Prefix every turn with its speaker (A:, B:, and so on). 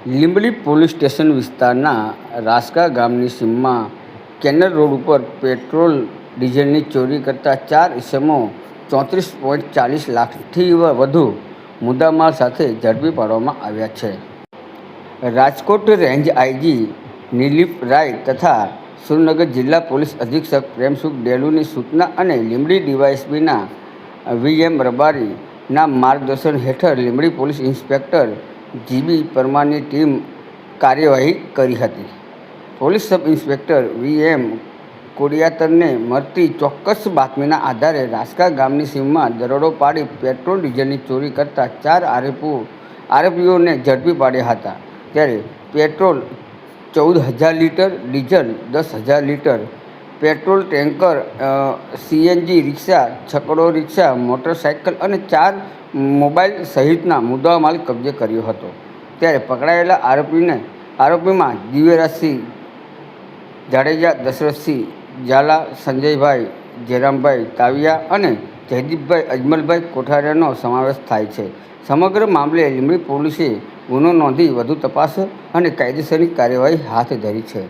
A: Limbdi police station વિસ્તારના રાસકા ગામની સીમમાં કેનર રોડ ઉપર પેટ્રોલ ડીઝલની ચોરી કરતા 4 ઇસમો 34.40 લાખથી વધુ મુદ્દામાલ સાથે ઝડપી પાડવામાં આવ્યા છે. રાજકોટ રેન્જ આઈજી નિલીપ રાય તથા સુરેન્દ્રનગર જિલ્લા પોલીસ અધિક્ષક પ્રેમસુખ ડેલુની સૂચના અને લીંબડી ડીવાયએસપીના વીએમ રબારીના માર્ગદર્શન હેઠળ લીંબડી પોલીસ ઇન્સ્પેક્ટર જીબી પરમારની ટીમ કાર્યવાહી કરી હતી. પોલીસ સબ ઇન્સ્પેક્ટર વીએમ કોડિયાતરને મળતી ચોક્કસ બાતમીના આધારે રાસકા ગામની સીમમાં દરોડો પાડી પેટ્રોલ ડીઝલની ચોરી કરતા 4 આરોપીઓને ઝડપી પાડ્યા હતા. ત્યારે petrol 14,000 litre, diesel 10,000 litre, petrol tanker, CNG rickshaw, છકડો રિક્ષા, મોટરસાઇકલ અને 4 મોબાઈલ સહિતના મુદ્દામાલ કબજે કર્યો હતો. ત્યારે પકડાયેલા આરોપીમાં દિવ્યરાજસિંહ જાડેજા, દશરથસિંહ ઝાલા, સંજયભાઈ જયરામભાઈ તાવિયા અને જયદીપભાઈ અજમલભાઈ કોઠારિયાનો સમાવેશ થાય છે. સમગ્ર મામલે લીંબડી પોલીસે ગુનો નોંધી વધુ તપાસ અને કાયદેસરની કાર્યવાહી હાથ ધરી છે.